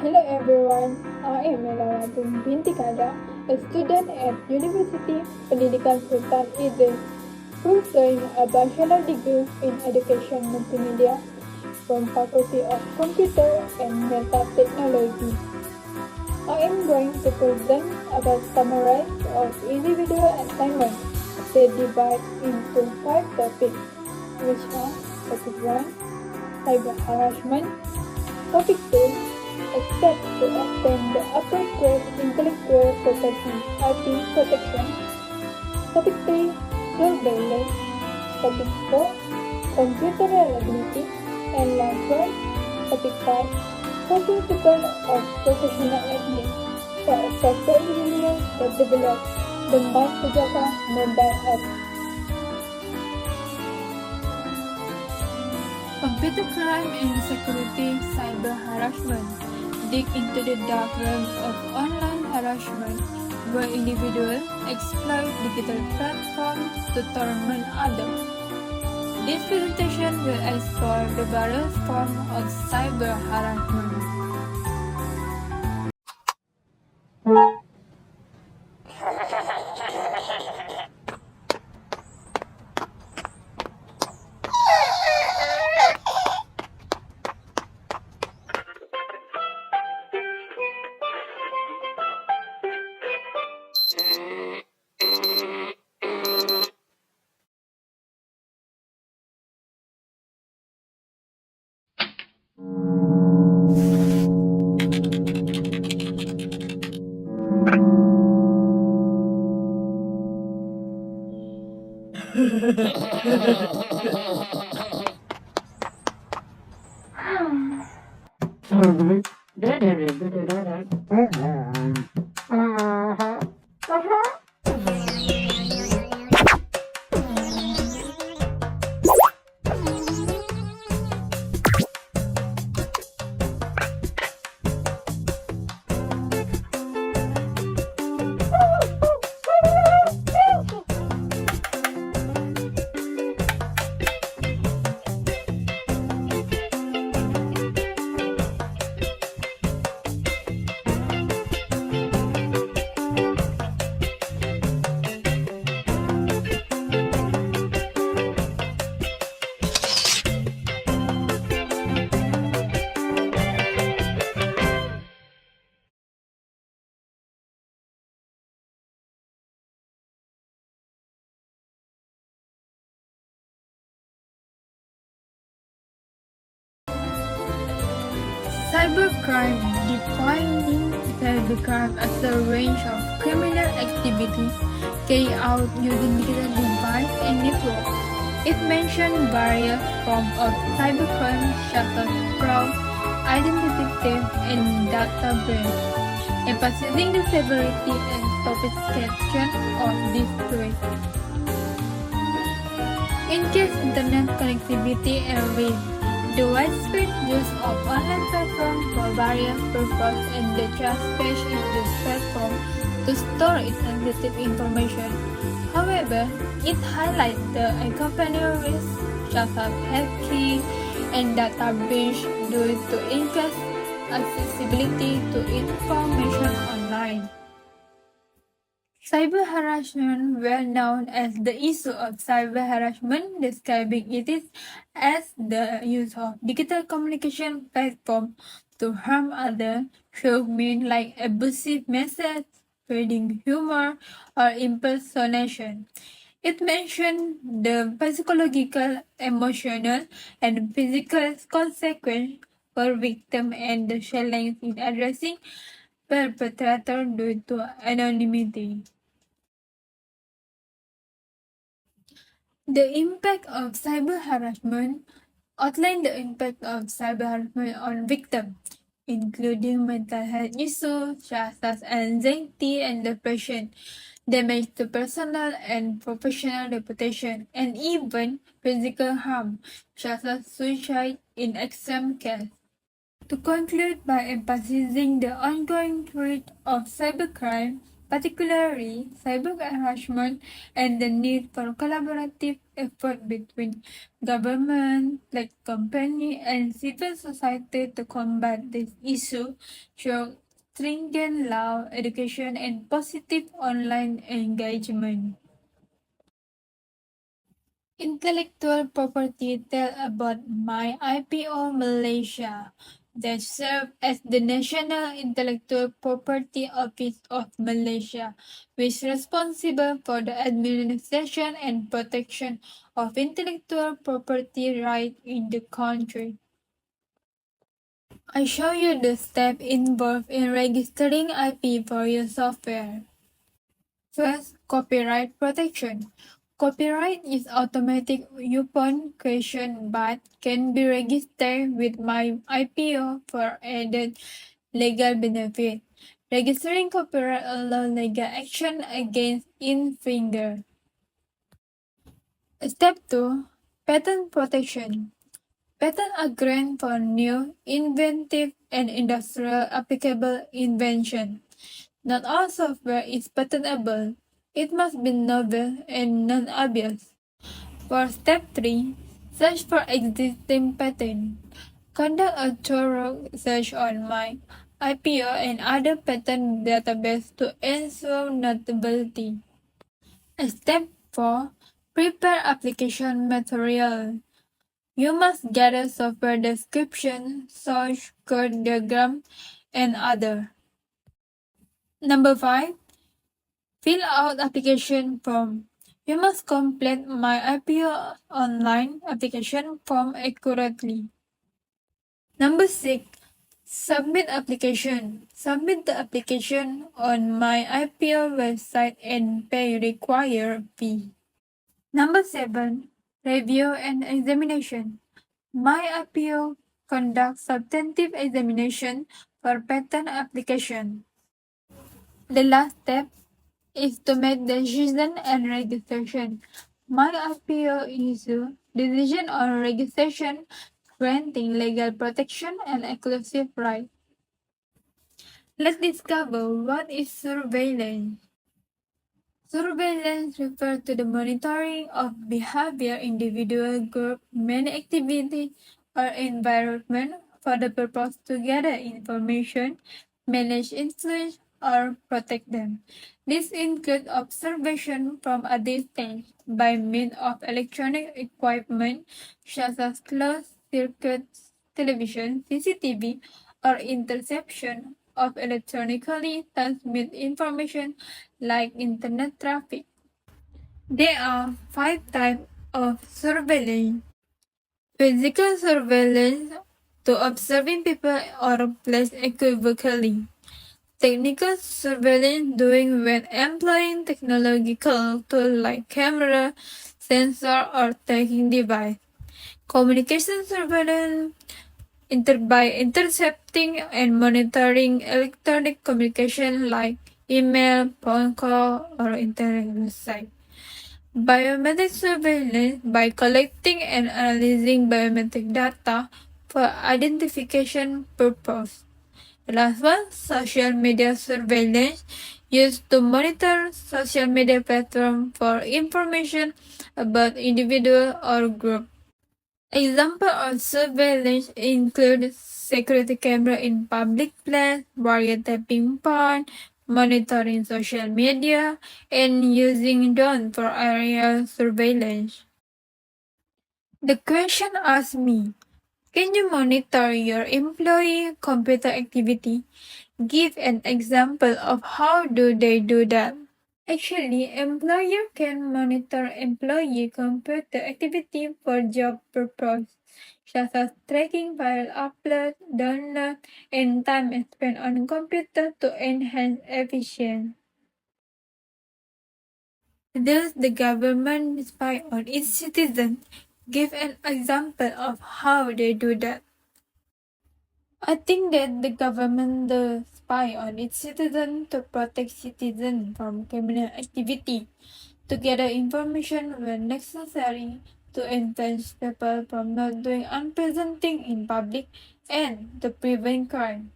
Hello everyone, I am ELAWATUN BINTI KADA, a student at University Pendidikan Sultan Idris, pursuing a bachelor degree in education multimedia from Faculty of Computer and Data Technology. I am going to present about summary of individual assignments. They divide into 5 topics, which are Topic 1, Cyber Harassment, Topic 2, Steps to obtain the appropriate intellectual property IP protection. Topic 3, Surveillance. Topic 4, Computer reliability. And last one, Topic 5, Principle of Professional Ethics for a software engineer that develops the Mas Pujaka mobile app. Computer crime and security cyber harassment dig into the dark realm of online harassment where individuals exploit digital platforms to torment others. This presentation will explore the various forms of cyber harassment. Cybercrime, defining cybercrime as a range of criminal activities carried out using digital devices and networks. It mentions various forms of cybercrime such as fraud, identity theft, and data breach, emphasizing the severity and sophistication of this threat. Increased internet connectivity and reach. The widespread use of online platforms for various purposes and the trust placed in this platform to store its sensitive information. However, it highlights the accompanying risks such as hacking and data breach due to increased accessibility to information online. Cyber harassment, well known as the issue of cyber harassment, describing it as the use of digital communication platform to harm others through means like abusive messages, spreading humor, or impersonation. It mentions the psychological, emotional, and physical consequences for victims and the challenge in addressing perpetrator due to anonymity. The impact of cyber harassment outline the impact of cyber harassment on victims, including mental health issues such as anxiety and depression, damage to personal and professional reputation, and even physical harm such as suicide in extreme cases. To conclude by emphasizing the ongoing threat of cybercrime, particularly cyber harassment and the need for collaborative effort between government, like company, and civil society to combat this issue through stringent law, education, and positive online engagement. Intellectual property tell about my IPO Malaysia that serve as the National Intellectual Property Office of Malaysia, which is responsible for the administration and protection of intellectual property rights in the country. I show you the steps involved in registering IP for your software. First, copyright protection. Copyright is automatic upon creation but can be registered with my IPO for added legal benefit. Registering copyright allows legal action against infringer. Step 2. Patent protection. Patents are granted for new, inventive, and industrial applicable invention. Not all software is patentable. It must be novel and non-obvious. For step 3, search for existing patent. Conduct a thorough search on my IPO and other patent database to ensure notability. Step 4, prepare application material. You must gather software description, source code diagram, and other. Number 5, fill out application form. You must complete my IPO online application form accurately. Number 6, submit application. Submit the application on my IPO website and pay required fee. Number 7, review and examination. My IPO conducts substantive examination for patent application. The last step is to make decision and registration. My IPO issue decision on registration, granting legal protection and exclusive right. Let's discover what is surveillance. Surveillance refers to the monitoring of behavior, individual, group, many activity, or environment for the purpose to gather information, manage influence, or protect them. This includes observation from a distance by means of electronic equipment such as closed-circuit television, CCTV, or interception of electronically transmit information like internet traffic. There are 5 types of surveillance. Physical surveillance to observing people or place equivocally. Technical surveillance doing when employing technological tools like camera, sensor, or tracking device. Communication surveillance by intercepting and monitoring electronic communication like email, phone call, or internet website. Biometric surveillance by collecting and analyzing biometric data for identification purpose. The last one, social media surveillance, used to monitor social media platforms for information about individual or group. Examples of surveillance include security camera in public place, wiretapping phone, monitoring social media, and using drone for aerial surveillance. The question asks me, can you monitor your employee computer activity? Give an example of how do they do that. Actually, employer can monitor employee computer activity for job purpose, such as tracking file upload, download, and time spent on computer to enhance efficiency. Does the government spy on its citizens? Give an example of how they do that. I think that the government does spy on its citizens to protect citizens from criminal activity, to gather information when necessary, to influence people from not doing unpleasant things in public, and to prevent crime.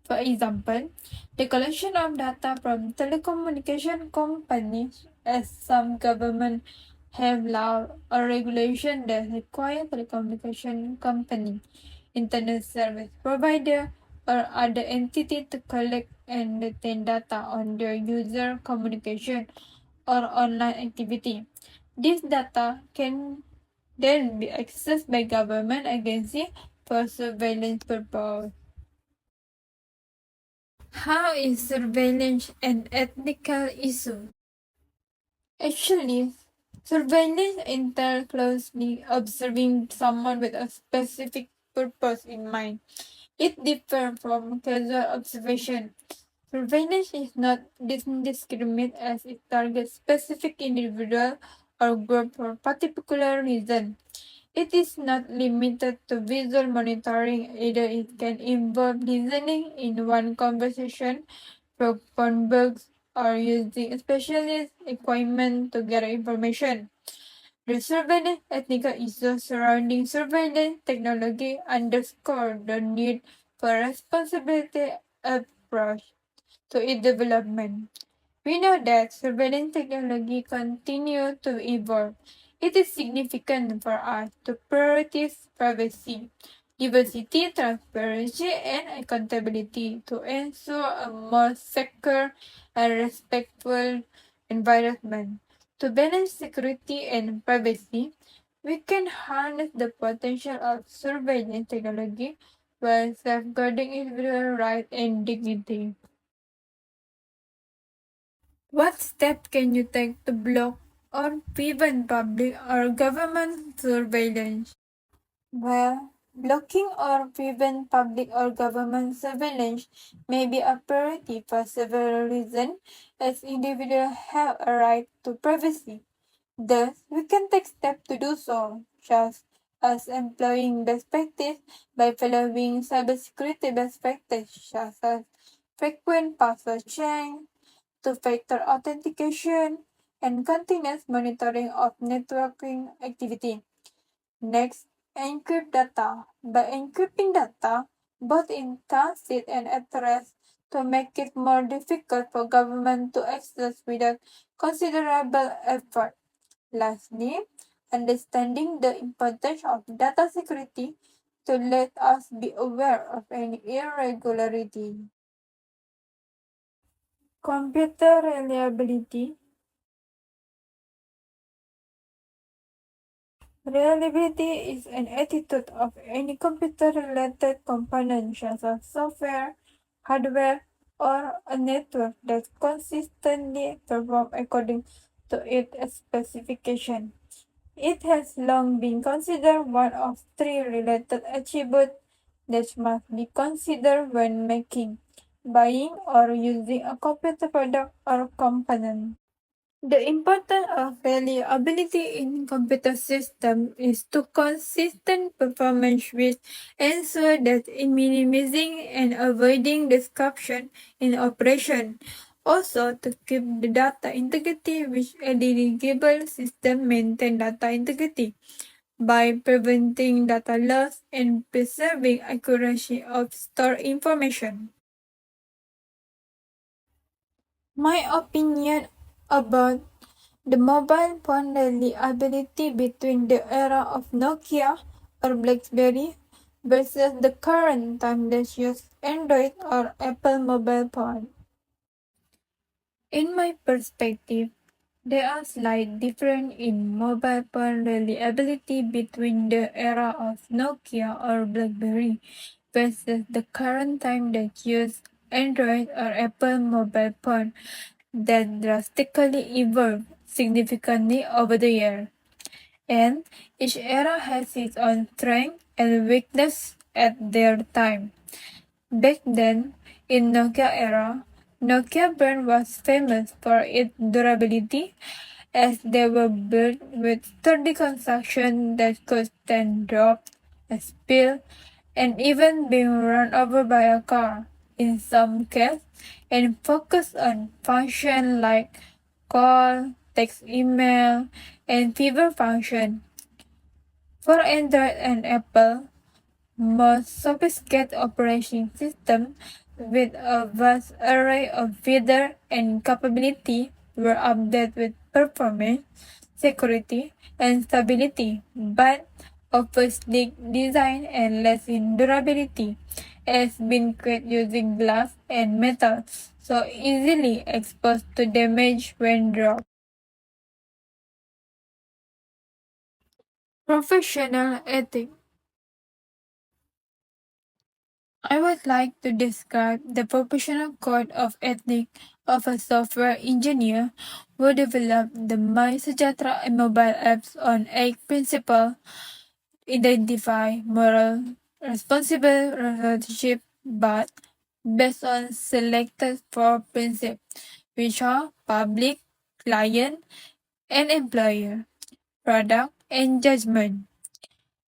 For example, the collection of data from telecommunication companies, as some governments have law or regulation that require telecommunication company, internet service provider, or other entity to collect and retain data on their user communication or online activity. This data can then be accessed by government agencies for surveillance purposes. How is surveillance an ethical issue? Actually, surveillance entails closely observing someone with a specific purpose in mind. It differs from casual observation. Surveillance is not discriminate as it targets specific individual or group for particular reason. It is not limited to visual monitoring, either it can involve listening in one conversation, for phone books, or using specialist equipment to gather information. The surveillance ethical issues surrounding surveillance technology underscore the need for responsibility approach to its development. We know that surveillance technology continues to evolve. It is significant for us to prioritize privacy, diversity, transparency, and accountability to ensure a more secure and respectful environment. To balance security and privacy, we can harness the potential of surveillance technology while safeguarding individual rights and dignity. What steps can you take to block or prevent public or government surveillance? Well, blocking or prevent public or government surveillance may be a priority for several reasons, as individuals have a right to privacy. Thus, we can take steps to do so, such as employing best practice by following cybersecurity best practices, such as frequent password change, two-factor authentication, and continuous monitoring of networking activity. Next, encrypt data. By encrypting data, both in transit and at rest, to make it more difficult for government to access without considerable effort. Lastly, understanding the importance of data security to let us be aware of any irregularity. Computer reliability. Reliability is an attitude of any computer-related component such as software, hardware, or a network that consistently performs according to its specification. It has long been considered one of three related attributes that must be considered when making, buying, or using a computer product or component. The importance of reliability in computer system is to consistent performance which ensure that in minimizing and avoiding disruption in operation. Also, to keep the data integrity which a reliable system maintain data integrity by preventing data loss and preserving accuracy of stored information. My opinion about the mobile phone reliability between the era of Nokia or BlackBerry versus the current time that use Android or Apple mobile phone. In my perspective, there are slight difference in mobile phone reliability between the era of Nokia or BlackBerry versus the current time that use Android or Apple mobile phone that drastically evolved significantly over the years, and each era has its own strength and weakness at their time. Back then, in Nokia era, Nokia brand was famous for its durability as they were built with sturdy construction that could stand drop, spill, and even being run over by a car in some cases, and focus on functions like call, text, email, and fever function. For Android and Apple, more sophisticated operating systems with a vast array of features and capability were updated with performance, security, and stability, but offers sleek design and less in durability, as been created using glass and metal, so easily exposed to damage when dropped. Professional ethics. I would like to describe the professional code of ethics of a software engineer who developed the My Sejahtera and mobile apps on 8 principles: identify moral, responsible relationship, but based on selected 4 principles, which are public, client, and employer, product, and judgment.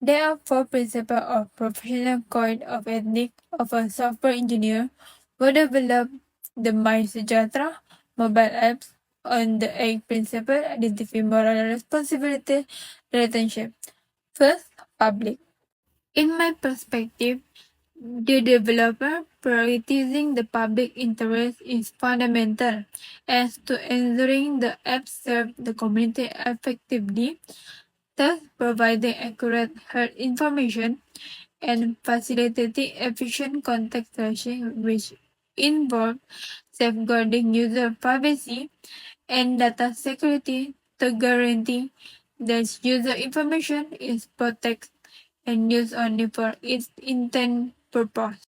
There are 4 principles of professional code of ethics of a software engineer who developed the My Sejahtera mobile apps on the 8 principles: identify moral responsibility relationship. First, public. In my perspective, the developer prioritizing the public interest is fundamental as to ensuring the apps serve the community effectively, thus providing accurate health information and facilitating efficient contact tracing, which involve safeguarding user privacy and data security to guarantee that user information is protected and used only for its intended purpose.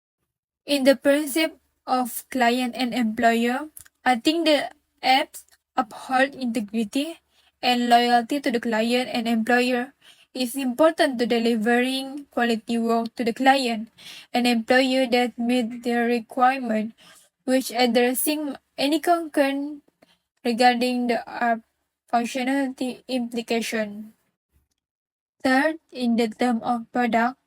In the principle of client and employer, I think the apps uphold integrity and loyalty to the client and employer is important to delivering quality work to the client and employer that meet their requirement, which addressing any concern regarding the app functionality implication. Third, in the term of product,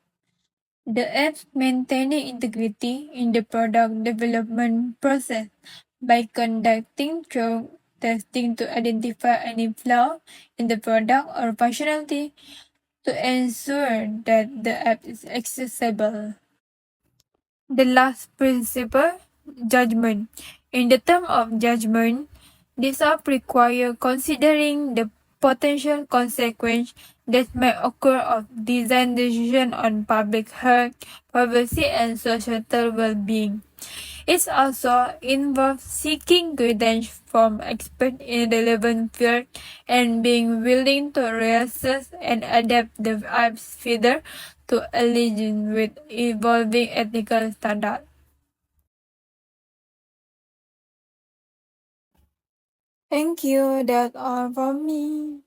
the apps maintaining integrity in the product development process by conducting thorough testing to identify any flaw in the product or functionality to ensure that the app is accessible. The last principle, judgment. In the term of judgment, this app require considering the potential consequence that may occur of design decision on public health, privacy, and societal well-being. It also involves seeking guidance from experts in relevant field and being willing to reassess and adapt the app's feature to align with evolving ethical standards. Thank you. That's all from me.